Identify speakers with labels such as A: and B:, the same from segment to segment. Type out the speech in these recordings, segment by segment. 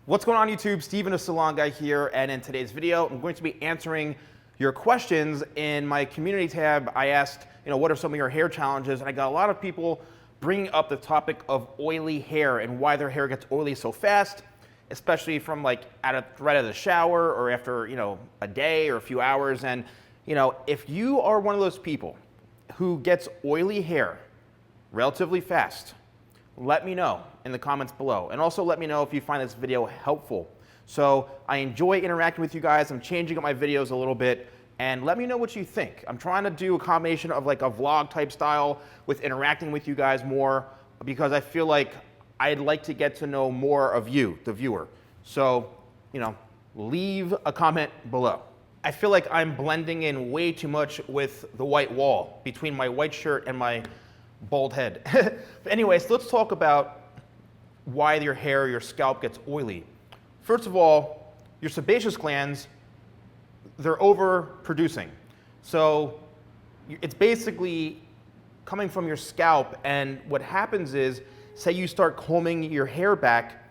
A: What's going on YouTube? Steven the Salon Guy here, and in today's video, I'm going to be answering your questions. In my community tab, I asked, what are some of your hair challenges? And I got a lot of people bringing up the topic of oily hair and why their hair gets oily so fast, especially from right out of the shower or after, a day or a few hours. And, if you are one of those people who gets oily hair relatively fast, let me know in the comments below. And also let me know if you find this video helpful. So I enjoy interacting with you guys. I'm changing up my videos a little bit, and let me know what you think. I'm trying to do a combination of a vlog type style with interacting with you guys more, because I feel like I'd like to get to know more of you, the viewer. So, leave a comment below. I feel like I'm blending in way too much with the white wall between my white shirt and my bald head. But anyways, let's talk about why your hair, your scalp gets oily. First of all, your sebaceous glands, they're overproducing. So it's basically coming from your scalp, and what happens is, say you start combing your hair back,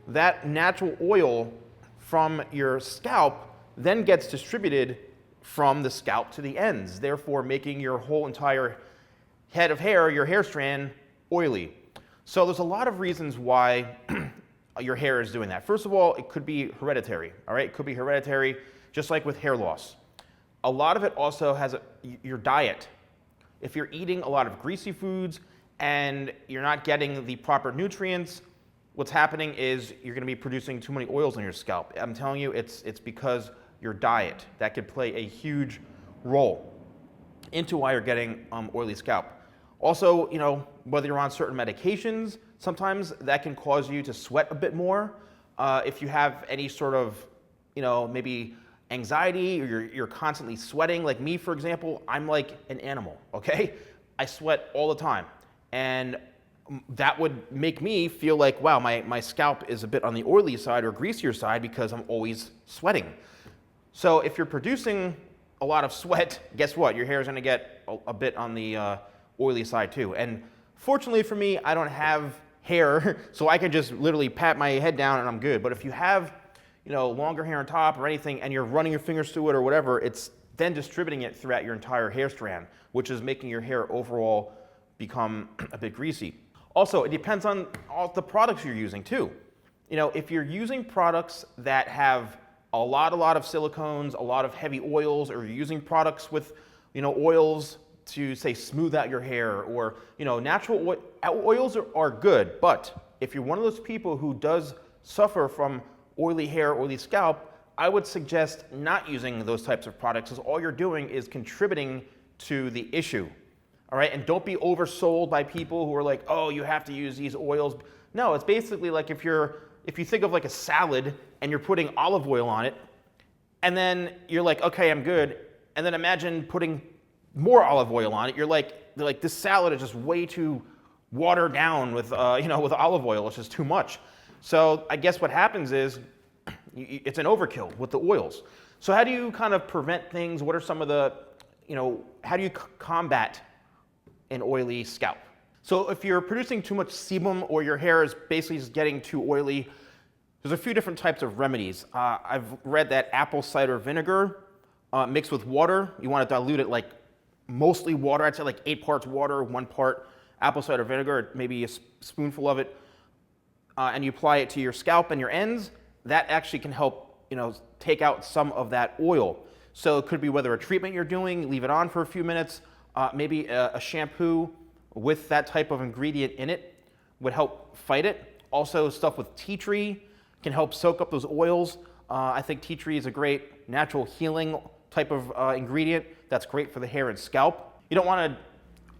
A: that natural oil from your scalp then gets distributed from the scalp to the ends, therefore making your whole entire head of hair, your hair strand, oily. So there's a lot of reasons why your hair is doing that. First of all, it could be hereditary, all right? It could be hereditary, just like with hair loss. A lot of it also has your diet. If you're eating a lot of greasy foods and you're not getting the proper nutrients, what's happening is you're gonna be producing too many oils on your scalp. I'm telling you, it's because your diet. That could play a huge role into why you're getting oily scalp. Also, whether you're on certain medications, sometimes that can cause you to sweat a bit more. If you have any sort of, maybe anxiety, or you're constantly sweating, like me, for example, I'm like an animal, okay? I sweat all the time. And that would make me feel like, wow, my scalp is a bit on the oily side or greasier side because I'm always sweating. So if you're producing a lot of sweat, guess what? Your hair is gonna get a bit on the oily side too. And fortunately for me, I don't have hair, so I can just literally pat my head down and I'm good. But if you have, longer hair on top or anything, and you're running your fingers through it or whatever, it's then distributing it throughout your entire hair strand, which is making your hair overall become a bit greasy. Also, it depends on all the products you're using too. If you're using products that have a lot of silicones, a lot of heavy oils, or you're using products with, oils to, say, smooth out your hair, or, natural oils are good, but if you're one of those people who does suffer from oily hair, oily scalp, I would suggest not using those types of products, because all you're doing is contributing to the issue. All right, and don't be oversold by people who are like, oh, you have to use these oils. No, it's basically like if you think of a salad and you're putting olive oil on it, and then you're like, okay, I'm good, and then imagine putting more olive oil on it. They're like, this salad is just way too watered down with, with olive oil. It's just too much. So I guess what happens is it's an overkill with the oils. So how do you kind of prevent things? What are some of the, how do you combat an oily scalp? So if you're producing too much sebum, or your hair is basically just getting too oily, there's a few different types of remedies. I've read that apple cider vinegar mixed with water, you want to dilute it mostly water. I'd say 8 parts water, 1 part apple cider vinegar, maybe a spoonful of it, and you apply it to your scalp and your ends. That actually can help, take out some of that oil. So it could be whether a treatment you're doing, leave it on for a few minutes, maybe a shampoo with that type of ingredient in it would help fight it. Also, stuff with tea tree can help soak up those oils. I think tea tree is a great natural healing type of ingredient that's great for the hair and scalp. You don't want to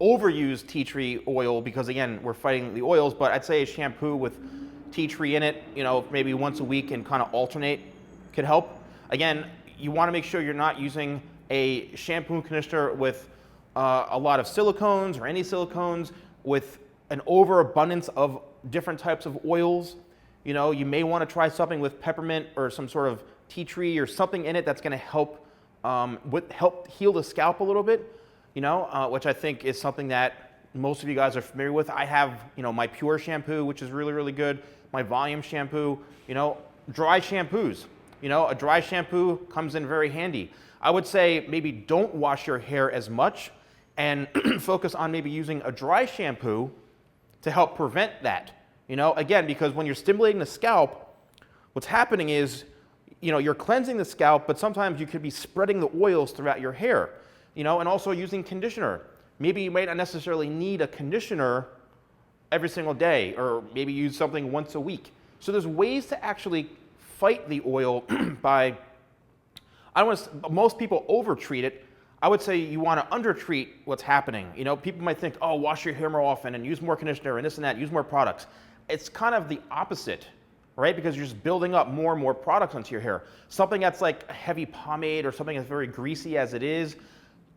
A: overuse tea tree oil because, again, we're fighting the oils, but I'd say a shampoo with tea tree in it, maybe once a week, and kind of alternate could help. Again, you want to make sure you're not using a shampoo conditioner with a lot of silicones or any silicones with an overabundance of different types of oils. You may want to try something with peppermint or some sort of tea tree or something in it that's going to help heal the scalp a little bit, which I think is something that most of you guys are familiar with. I have, my Pure shampoo, which is really, really good. My Volume shampoo, dry shampoos. A dry shampoo comes in very handy. I would say maybe don't wash your hair as much and focus on maybe using a dry shampoo to help prevent that. Again, because when you're stimulating the scalp, what's happening is, you're cleansing the scalp, but sometimes you could be spreading the oils throughout your hair, and also using conditioner. Maybe you might not necessarily need a conditioner every single day, or maybe use something once a week. So there's ways to actually fight the oil by, most people over-treat it. I would say you want to under-treat what's happening. People might think, oh, wash your hair more often and use more conditioner and this and that, use more products. It's kind of the opposite, right? Because you're just building up more and more products onto your hair. Something that's like a heavy pomade or something that's very greasy as it is,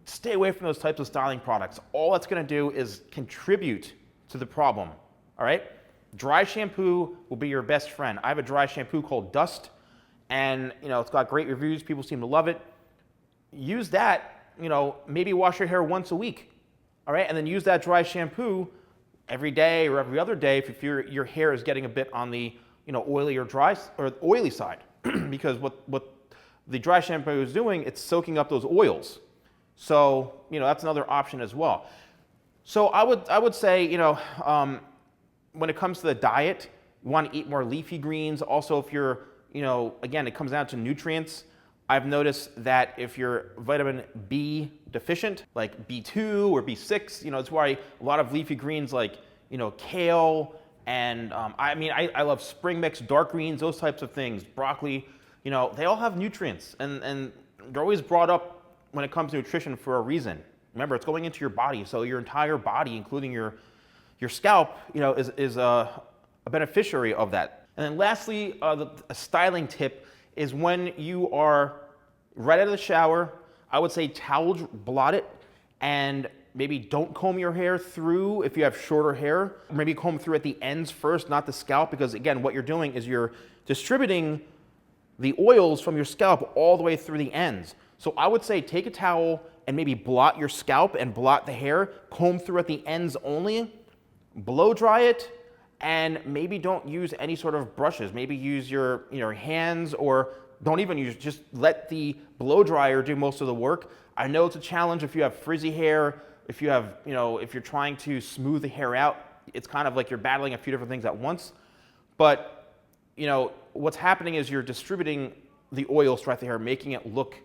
A: stay away from those types of styling products. All that's going to do is contribute to the problem, all right? Dry shampoo will be your best friend. I have a dry shampoo called Dust, and it's got great reviews. People seem to love it. Use that, maybe wash your hair once a week, all right? And then use that dry shampoo every day or every other day if your hair is getting a bit on the oily or dry or oily side, because what the dry shampoo is doing, it's soaking up those oils. So that's another option as well. So I would say when it comes to the diet, you want to eat more leafy greens. Also, if you're again, it comes down to nutrients. I've noticed that if you're vitamin B deficient, like B2 or B6, that's why a lot of leafy greens like kale. And I love spring mix, dark greens, those types of things, broccoli, they all have nutrients, and they're always brought up when it comes to nutrition for a reason. Remember, it's going into your body, so your entire body, including your scalp, is a beneficiary of that. And then lastly, a styling tip is when you are right out of the shower, I would say towel blot it, and maybe don't comb your hair through if you have shorter hair. Maybe comb through at the ends first, not the scalp, because again, what you're doing is you're distributing the oils from your scalp all the way through the ends. So I would say take a towel and maybe blot your scalp and blot the hair, comb through at the ends only, blow dry it, and maybe don't use any sort of brushes. Maybe use your hands, or don't even use, just let the blow dryer do most of the work. I know it's a challenge if you have frizzy hair, if you have, if you're trying to smooth the hair out, it's kind of like you're battling a few different things at once. But, what's happening is you're distributing the oils throughout the hair, making it look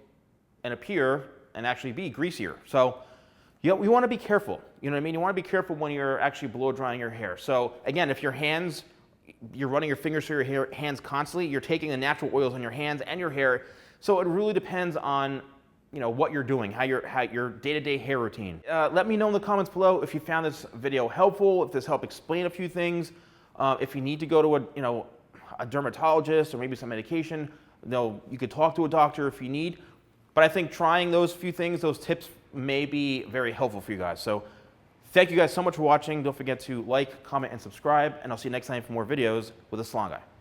A: and appear and actually be greasier. So you want to be careful. You want to be careful when you're actually blow drying your hair. So again, if your hands, you're running your fingers through your hands constantly, you're taking the natural oils on your hands and your hair. So it really depends on what you're doing, how your day-to-day hair routine. Let me know in the comments below if you found this video helpful, if this helped explain a few things, if you need to go to a dermatologist or maybe some medication. You could talk to a doctor if you need. But I think trying those few things, those tips, may be very helpful for you guys. So thank you guys so much for watching. Don't forget to like, comment, and subscribe, and I'll see you next time for more videos with the Salon Guy.